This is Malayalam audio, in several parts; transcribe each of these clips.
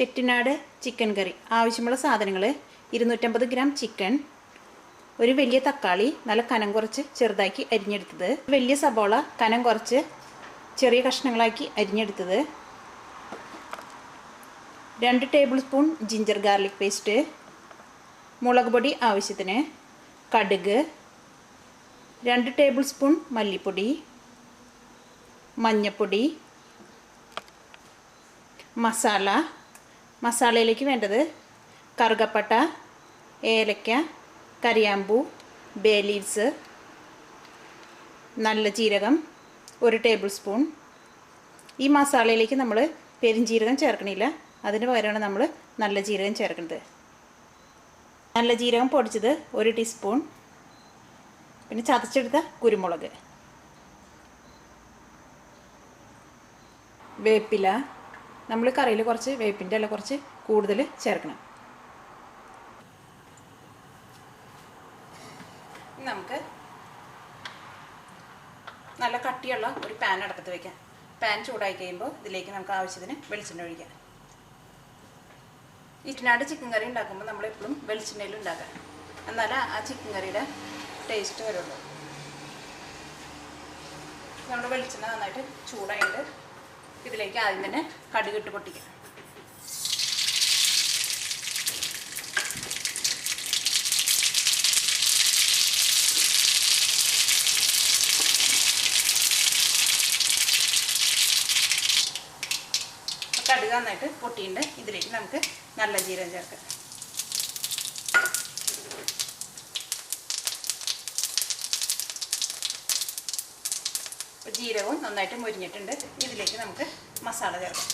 ചെട്ടിനാട് ചിക്കൻ കറി ആവശ്യമുള്ള സാധനങ്ങൾ 250 ഗ്രാം ചിക്കൻ, ഒരു വലിയ തക്കാളി നല്ല കനം കുറച്ച് ചെറുതാക്കി അരിഞ്ഞെടുത്തത്, വലിയ സബോള കനം കുറച്ച് ചെറിയ കഷ്ണങ്ങളാക്കി അരിഞ്ഞെടുത്തത്, 2 table spoon ginger garlic paste, മുളക് പൊടി ആവശ്യത്തിന്, കടുക്, 2 ടേബിൾ സ്പൂൺ മല്ലിപ്പൊടി, മഞ്ഞൾപ്പൊടി, മസാലയിലേക്ക് വേണ്ടത് കറുകപ്പട്ട, ഏലക്ക, കരിയാമ്പൂ, ബേ ലീവ്സ്, നല്ല ജീരകം 1 ടേബിൾ സ്പൂൺ. ഈ മസാലയിലേക്ക് നമ്മൾ പെരുംജീരകം ചേർക്കണില്ല, അതിന് പകരമാണ് നമ്മൾ നല്ല ജീരകം ചേർക്കുന്നത്. നല്ല ജീരകം പൊടിച്ചത് 1 ടീസ്പൂൺ, പിന്നെ ചതച്ചെടുത്ത കുരുമുളക്, വേപ്പില. നമ്മൾ കറിയിൽ കുറച്ച് വേപ്പിൻ്റെ ഇല കുറച്ച് കൂടുതൽ ചേർക്കണം. നമുക്ക് നല്ല കട്ടിയുള്ള ഒരു പാൻ അടുപ്പത്ത് വയ്ക്കാം. പാൻ ചൂടായി കഴിയുമ്പോൾ ഇതിലേക്ക് നമുക്ക് ആവശ്യത്തിന് വെളിച്ചെണ്ണ ഒഴിക്കാം. ചെട്ടിനാട് ചിക്കൻ കറി ഉണ്ടാക്കുമ്പോൾ നമ്മളെപ്പോഴും വെളിച്ചെണ്ണയിൽ ഉണ്ടാക്കാം, എന്നാലേ ആ ചിക്കൻ കറിയുടെ ടേസ്റ്റ് വരുള്ളൂ. നമ്മുടെ വെളിച്ചെണ്ണ നന്നായിട്ട് ചൂടായിട്ട് ഇതിലേക്ക് ആദ്യം തന്നെ കടുക് ഇട്ട് പൊട്ടിക്കാം. കടുക് നന്നായിട്ട് പൊട്ടിയിട്ട് ഇതിലേക്ക് നമുക്ക് നല്ല ജീരകം ചേർക്കാം. ജീരകവും നന്നായിട്ട് മുരിഞ്ഞിട്ടുണ്ട്. ഇതിലേക്ക് നമുക്ക് മസാല ചേർക്കാം.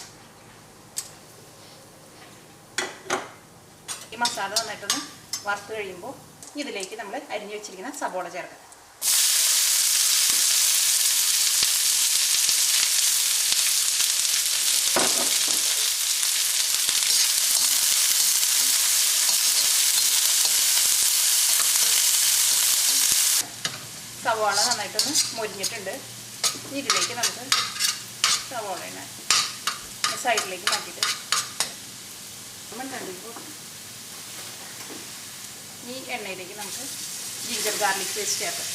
ഈ മസാല നന്നായിട്ടൊന്ന് വറുത്ത് കഴിയുമ്പോൾ ഇതിലേക്ക് നമ്മൾ അരിഞ്ഞു വെച്ചിരിക്കുന്ന സബോള ചേർക്കാം. സവാള നന്നായിട്ടൊന്ന് മുരിഞ്ഞിട്ടുണ്ട്. ഇതിലേക്ക് നമുക്ക് സവാള സൈഡിലേക്ക് മാറ്റിയിട്ട് ഈ എണ്ണയിലേക്ക് നമുക്ക് ജിഞ്ചർ ഗാർലിക് പേസ്റ്റ് ചേർക്കാം.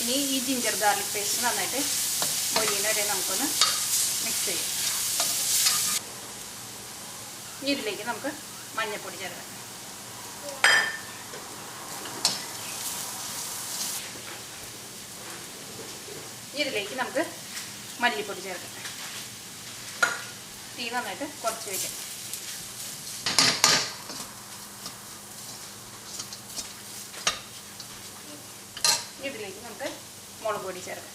ഇനി ഈ ജിഞ്ചർ ഗാർലിക് പേസ്റ്റ് നന്നായിട്ട് മൊരിയുന്ന വരെ നമുക്കൊന്ന് മിക്സ് ചെയ്യാം. ഇതിലേക്ക് നമുക്ക് മഞ്ഞൾപ്പൊടി ചേർക്കാം. ഇതിലേക്ക് നമുക്ക് മല്ലിപ്പൊടി ചേർക്കാം. തീ നന്നായിട്ട് കുറച്ച് വയ്ക്കാം. ഇതിലേക്ക് നമുക്ക് മുളക് പൊടി ചേർക്കാം.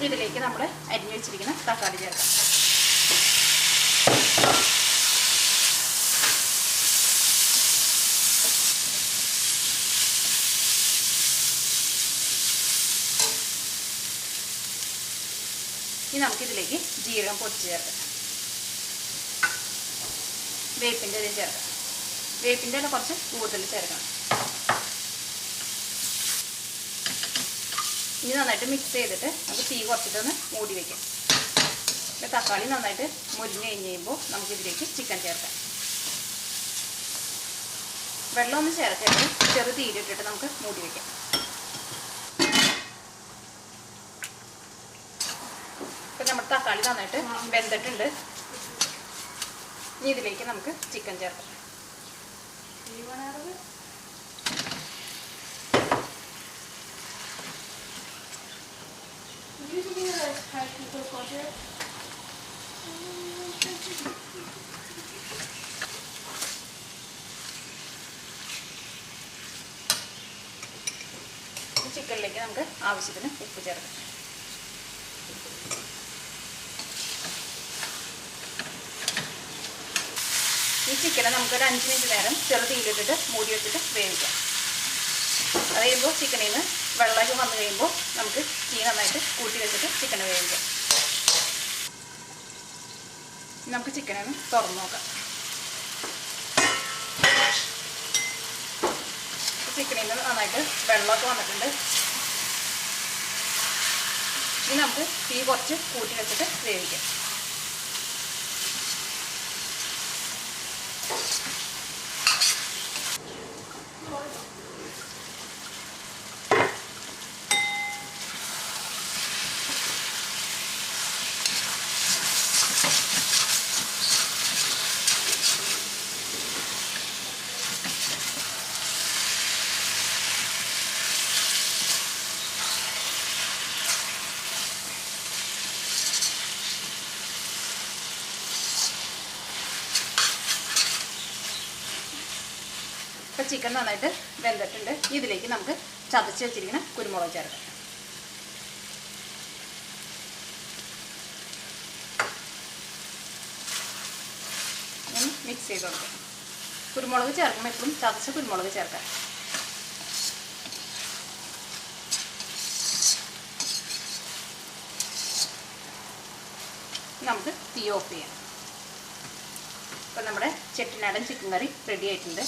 ഇതിലേക്ക് നമ്മൾ അരിഞ്ഞു വെച്ചിരിക്കുന്ന തക്കാളി ചേർക്കാം. ഇനി നമുക്കിതിലേക്ക് ജീരകം പൊടിച്ച് ചേർക്കാം. വേപ്പിൻ്റെ ഇല ചേർക്കാം. വേപ്പിൻ്റെ ഇല കുറച്ച് കൂടുതൽ ചേർക്കണം. ഇനി നന്നായിട്ട് മിക്സ് ചെയ്തിട്ട് നമുക്ക് തീ കുറച്ചിട്ടൊന്ന് മൂടി വയ്ക്കാം. തക്കാളി നന്നായിട്ട് മുരിഞ്ഞ് കഴിഞ്ഞ് കഴിയുമ്പോൾ നമുക്കിതിലേക്ക് ചിക്കൻ ചേർക്കാം. വെള്ളമൊന്നും ചേർക്കരുത്, ചെറു തീയിലിട്ടിട്ട് നമുക്ക് മൂടി വയ്ക്കാം. ഇപ്പം നമ്മുടെ തക്കാളി നന്നായിട്ട് വെന്തിട്ടുണ്ട്. ഇനി ഇതിലേക്ക് നമുക്ക് ചിക്കൻ ചേർക്കാം. ചിക്കനിലേക്ക് നമുക്ക് ആവശ്യത്തിന് ഉപ്പ് ചേർക്കാം. ഈ ചിക്കനെ നമുക്കൊരു 5 മിനിറ്റ് നേരം ചെറു തീയിലിട്ടിട്ട് മൂടി വെച്ചിട്ട് വേവിക്കാം. അത് കഴിയുമ്പോൾ ചിക്കനിൽ നിന്ന് വെള്ളമൊക്കെ വന്നു കഴിയുമ്പോൾ നമുക്ക് തീ നന്നായിട്ട് കൂട്ടി വെച്ചിട്ട് ചിക്കൻ വേവിക്കാം. നമുക്ക് ചിക്കനെ ഒന്ന് തുറന്ന് നോക്കാം. ചിക്കനിൽ നിന്ന് നന്നായിട്ട് വെള്ളമൊക്കെ വന്നിട്ടുണ്ട്. ഇനി നമുക്ക് തീ കുറച്ച് കൂട്ടി വെച്ചിട്ട് വേവിക്കാം. ഇപ്പോൾ ചിക്കൻ നന്നായിട്ട് വെന്തിട്ടുണ്ട്. ഇതിലേക്ക് നമുക്ക് ചതച്ച് വെച്ചിരിക്കുന്ന കുരുമുളക് ചേർക്കാം. മിക്സ് ചെയ്ത് കൊടുക്കാം. കുരുമുളക് ചേർക്കുമ്പോൾ എപ്പോഴും ചതച്ച കുരുമുളക് ചേർക്കാം. നമുക്ക് തീ ഓഫ് ചെയ്യാം. അപ്പോൾ നമ്മുടെ ചെട്ടിനാടൻ ചിക്കൻ കറി റെഡി ആയിട്ടുണ്ട്.